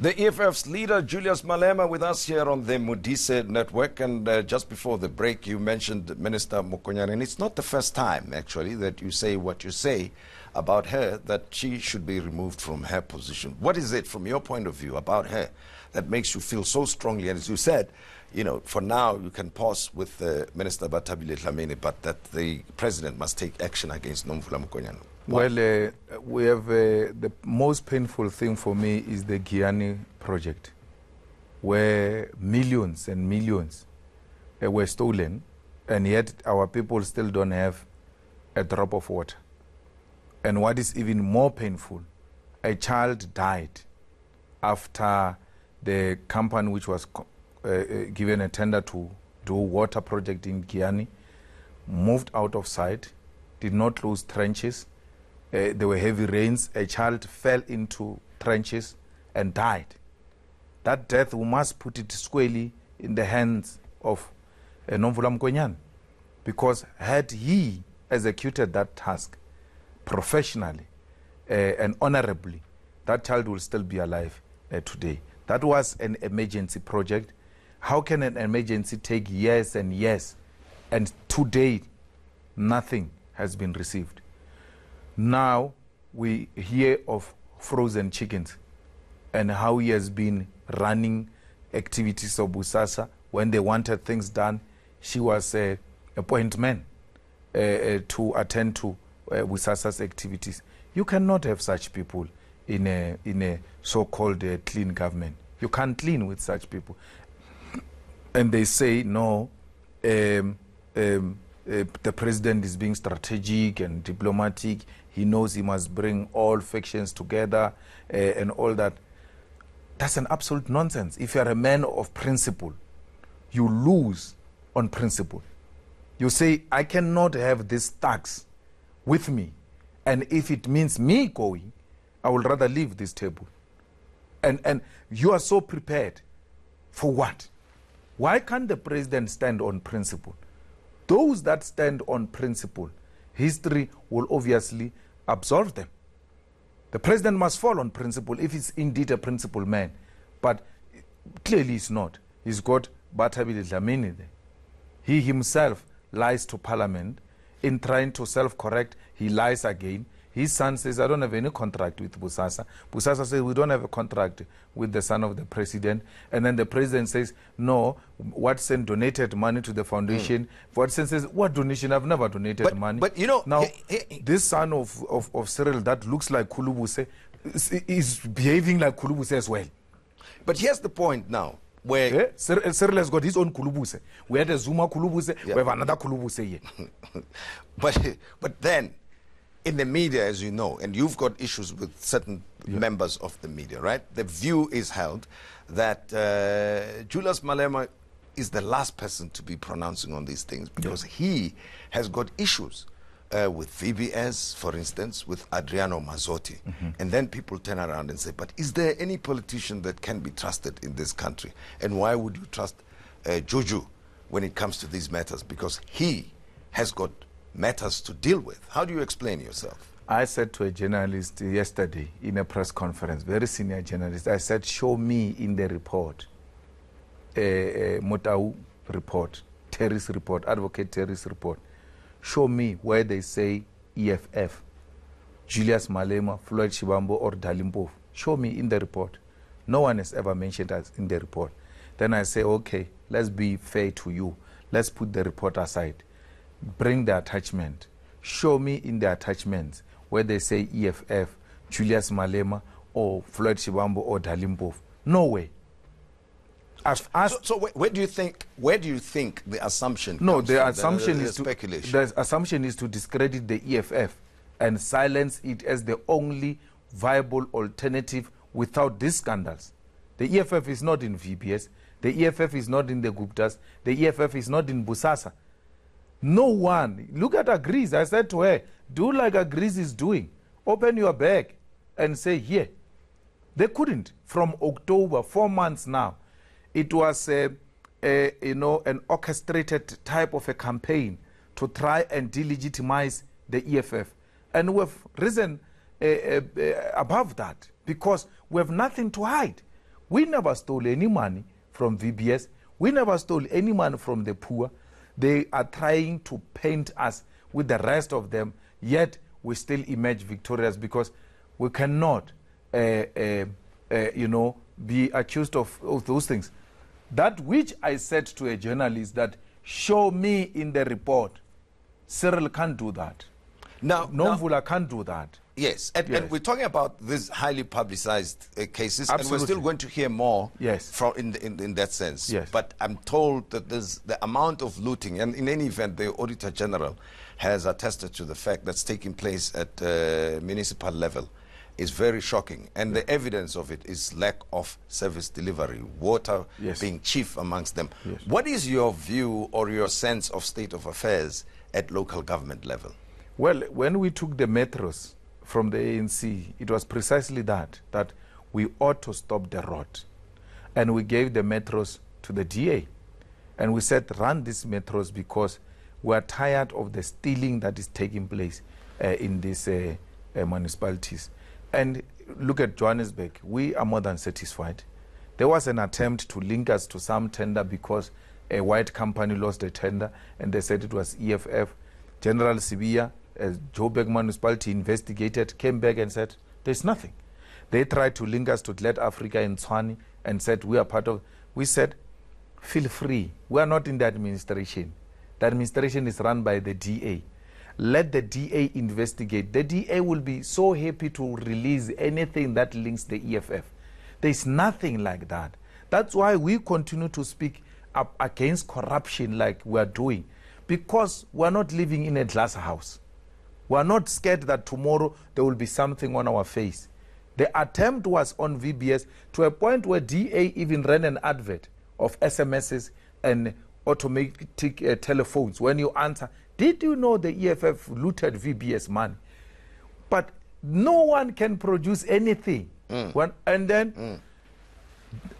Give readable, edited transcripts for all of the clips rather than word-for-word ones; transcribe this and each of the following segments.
The EFF's leader, Julius Malema, with us here on the Modise network. And just before the break, you mentioned Minister Mokonyane. And it's not the first time, actually, that you say what you say about her, that she should be removed from her position. What is it, from your point of view, about her that makes you feel so strongly? And as you said, you know, for now, you can pause with Minister Batabile Dlamini, but that the president must take action against Nomvula Mokonyane. Well, we have the most painful thing for me is the Giyani project, where millions and millions were stolen, and yet our people still don't have a drop of water. And what is even more painful, a child died after the company which was given a tender to do water project in Giyani moved out of sight, did not close trenches. There were heavy rains. A child fell into trenches and died. That death, we must put it squarely in the hands of Nomvula Mokonyane, because had he executed that task professionally and honorably, that child will still be alive today. That was an emergency project. How can an emergency take years and years, and today nothing has been received? Now we hear of frozen chickens and how he has been running activities of Busasa. When they wanted things done, she was a point man to attend to Busasa's activities. You cannot have such people in a so-called clean government. You can't clean with such people. And they say, no, the president is being strategic and diplomatic. He knows he must bring all factions together and all that. That's an absolute nonsense. If you're a man of principle, you lose on principle. You say, I cannot have this tax with me, and if it means me going, I would rather leave this table. And you are so prepared for what? Why can't the president stand on principle? Those that stand on principle, history will obviously absolve them. The president must fall on principle if he's indeed a principled man. But clearly he's not. He's got Batabile Dlamini there. He himself lies to parliament. In trying to self-correct, he lies again. His son says, I don't have any contract with Busasa. Busasa says, we don't have a contract with the son of the president. And then the president says, no, Watson donated money to the foundation. Watson says, what donation? I've never donated money. But you know, now, this son of Cyril that looks like Kulubuse is behaving like Kulubuse as well. But here's the point now. Where Cyril has got his own Kulubuse. We had a Zuma Kulubuse, we have another Kulubuse here. But then, in the media, as you know, and you've got issues with certain members of the media, right? The view is held that Julius Malema is the last person to be pronouncing on these things, because he has got issues with VBS, for instance, with Adriano Mazzotti. And then people turn around and say, but is there any politician that can be trusted in this country? And why would you trust Juju when it comes to these matters? Because he has got matters to deal with. How do you explain yourself? I said to a journalist yesterday in a press conference, very senior journalist, I said, show me in the report, Motau report, Terry's report, Advocate Terry's report, show me where they say EFF, Julius Malema, Floyd Shivambu or Dalimpofu. Show me in the report. No one has ever mentioned us in the report. Then I say, okay, let's be fair to you. Let's put the report aside. Bring the attachment. Show me in the attachments where they say EFF, Julius Malema, or Floyd Shivambu or Dalimpofu. No way. So where do you think the assumption comes from? The assumption the is speculation. The assumption is to discredit the EFF and silence it as the only viable alternative without these scandals. The EFF is not in VBS. The EFF is not in the Guptas. The EFF is not in Busasa. No one. Look at Agrees. I said to her, do like Agrees is doing. Open your bag and say, here. They couldn't. From October, 4 months now. It was, an orchestrated type of a campaign to try and delegitimize the EFF. And we've risen above that because we have nothing to hide. We never stole any money from VBS. We never stole any money from the poor. They are trying to paint us with the rest of them, yet we still emerge victorious because we cannot, be accused of those things. That which I said to a journalist that show me in the report, Cyril can't do that. Now, Nomvula can't do that. Yes, and we're talking about these highly publicized cases, Absolutely. and we're still going to hear more from in that sense. Yes. But I'm told that there's the amount of looting, and in any event, the Auditor General has attested to the fact that's taking place at municipal level is very shocking, and the evidence of it is lack of service delivery, water being chief amongst them. Yes. What is your view or your sense of state of affairs at local government level? Well, when we took the metros from the ANC, it was precisely that we ought to stop the rot. And we gave the metros to the DA. And we said, run these metros because we are tired of the stealing that is taking place in these municipalities. And look at Johannesburg. We are more than satisfied. There was an attempt to link us to some tender because a white company lost a tender, and they said it was EFF. General Sibia, Joburg municipality investigated, came back and said, there's nothing. They tried to link us to Let Africa in Tshwane and said, we are part of. We said, feel free. We are not in the administration. The administration is run by the DA. Let the DA investigate. The DA will be so happy to release anything that links the EFF. There's nothing like that. That's why we continue to speak up against corruption like we are doing, because we're not living in a glass house. We're not scared that tomorrow there will be something on our face. The attempt was on VBS to a point where DA even ran an advert of SMSs and automatic telephones. When you answer, did you know the EFF looted VBS money? But no one can produce anything. And then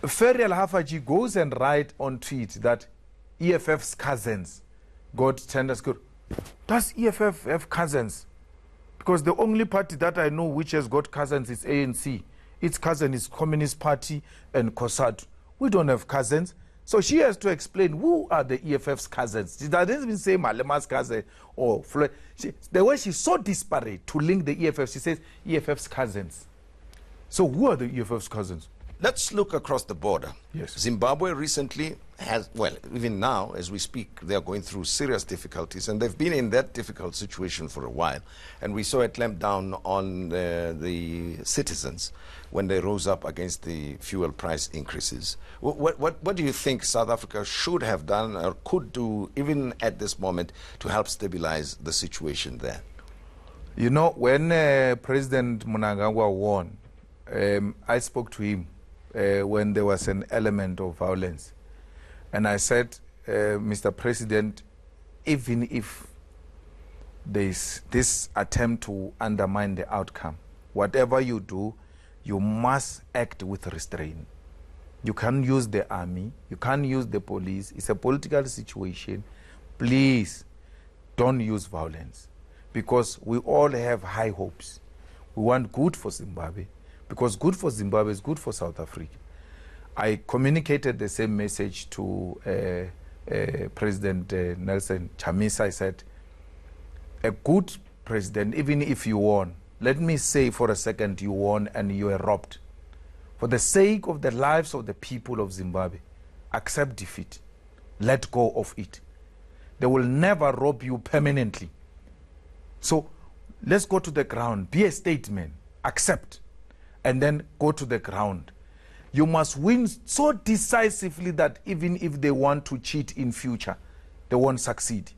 Ferial Hafaji goes and writes on tweet that EFF's cousins got tenders. Does EFF have cousins? Because the only party that I know which has got cousins is ANC. Its cousin is Communist Party and COSATU. We don't have cousins. So she has to explain who are the EFF's cousins. She doesn't even say Malema's cousin or Floyd. The way she's so disparate to link the EFF, she says EFF's cousins. So who are the EFF's cousins? Let's look across the border. Yes. Zimbabwe recently has, well, even now as we speak, they are going through serious difficulties, and they've been in that difficult situation for a while. And we saw a clampdown on the citizens when they rose up against the fuel price increases. What do you think South Africa should have done or could do, even at this moment, to help stabilize the situation there? You know, when President Mnangagwa won, I spoke to him when there was an element of violence. And I said, Mr. President, even if there's this attempt to undermine the outcome, whatever you do, you must act with restraint. You can't use the army. You can't use the police. It's a political situation. Please don't use violence, because we all have high hopes. We want good for Zimbabwe, because good for Zimbabwe is good for South Africa. I communicated the same message to President Nelson Chamisa. I said, a good president, even if you won, let me say for a second you won and you were robbed. For the sake of the lives of the people of Zimbabwe, accept defeat. Let go of it. They will never rob you permanently. So let's go to the ground. Be a statesman. Accept. And then go to the ground. You must win so decisively that even if they want to cheat in future, they won't succeed.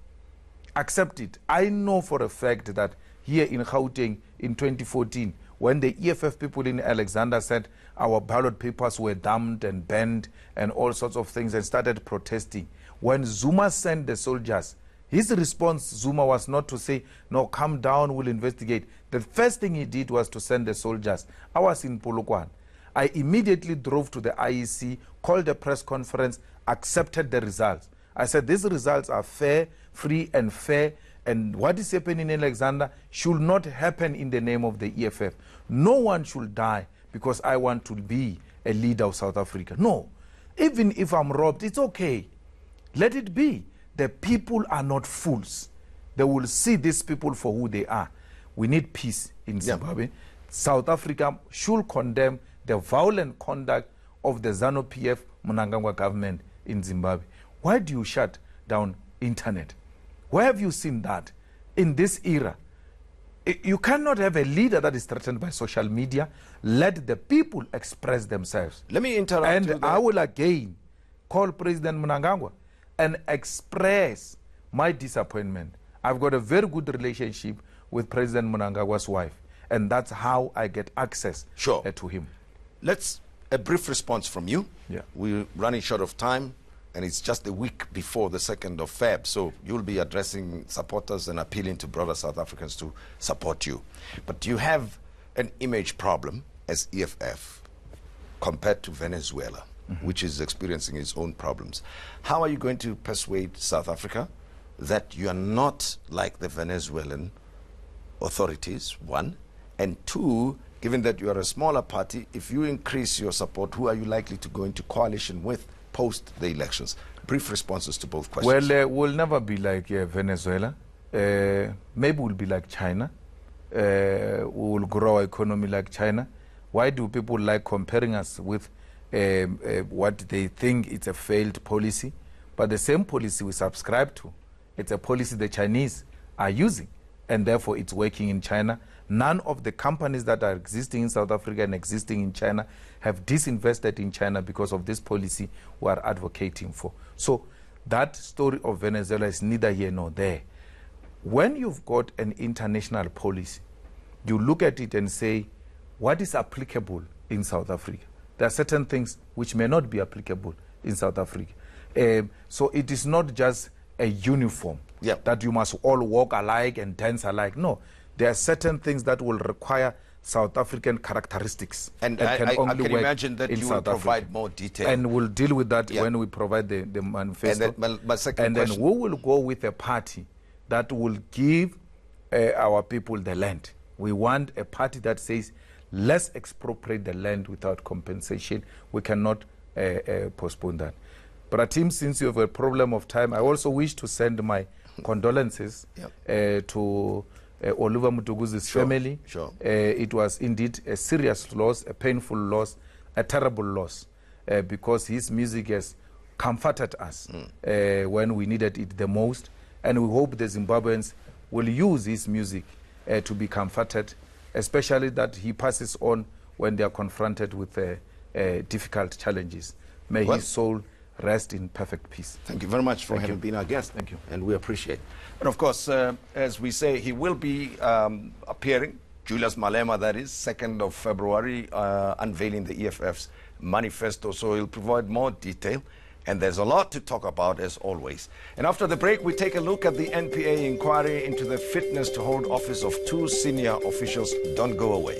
Accept it. I know for a fact that here in Gauteng in 2014, when the EFF people in Alexander said our ballot papers were dumped and banned and all sorts of things and started protesting, when Zuma sent the soldiers, his response, Zuma, was not to say, no, calm down, we'll investigate. The first thing he did was to send the soldiers. I was in Polokwane. I immediately drove to the IEC, called a press conference, accepted the results. I said, these results are fair, free and fair, and what is happening in Alexander should not happen in the name of the EFF. No one should die because I want to be a leader of South Africa. No. Even if I'm robbed, it's okay. Let it be. The people are not fools. They will see these people for who they are. We need peace in Zimbabwe. Yeah. South Africa should condemn the violent conduct of the ZANU-PF Mnangagwa government in Zimbabwe. Why do you shut down internet? Where have you seen that in this era? You cannot have a leader that is threatened by social media. Let the people express themselves. Let me interrupt. And I will again call President Mnangagwa and express my disappointment. I've got a very good relationship with President Mnangagwa's wife, and that's how I get access to him. Let's a brief response from you. Yeah. We're running short of time, and it's just a week before the 2nd of Feb, so you'll be addressing supporters and appealing to brother South Africans to support you. But you have an image problem as EFF compared to Venezuela, which is experiencing its own problems. How are you going to persuade South Africa that you are not like the Venezuelan authorities, one, and two, given that you are a smaller party, if you increase your support, who are you likely to go into coalition with post the elections? Brief responses to both questions. Well, we'll never be like Venezuela. Maybe we'll be like China. We will grow our economy like China. Why do people like comparing us with what they think it's a failed policy? But the same policy we subscribe to, it's a policy the Chinese are using, and therefore it's working in China. None of the companies that are existing in South Africa and existing in China have disinvested in China because of this policy we are advocating for. So that story of Venezuela is neither here nor there. When you've got an international policy, you look at it and say, what is applicable in South Africa? There are certain things which may not be applicable in South Africa. So it is not just a uniform that you must all walk alike and dance alike. No, there are certain things that will require South African characteristics. And I can imagine that you will provide more detail. And we'll deal with that when we provide the manifesto. And my second question. Then we will go with a party that will give our people the land. We want a party that says, let's expropriate the land without compensation. We cannot postpone that. But Tim, since you have a problem of time, I also wish to send my condolences to Oliver Mutuguzi's family. It was indeed a serious loss, a painful loss, a terrible loss, because his music has comforted us when we needed it the most. And we hope the Zimbabweans will use his music to be comforted, especially that he passes on when they are confronted with difficult challenges. May his soul rest in perfect peace. Thank you very much for having been our guest. Thank you. And we appreciate it. And of course, as we say, he will be appearing, Julius Malema, that is, 2nd of February, unveiling the EFF's manifesto. So he'll provide more detail. And there's a lot to talk about, as always. And after the break, we take a look at the NPA inquiry into the fitness to hold office of 2 senior officials. Don't go away.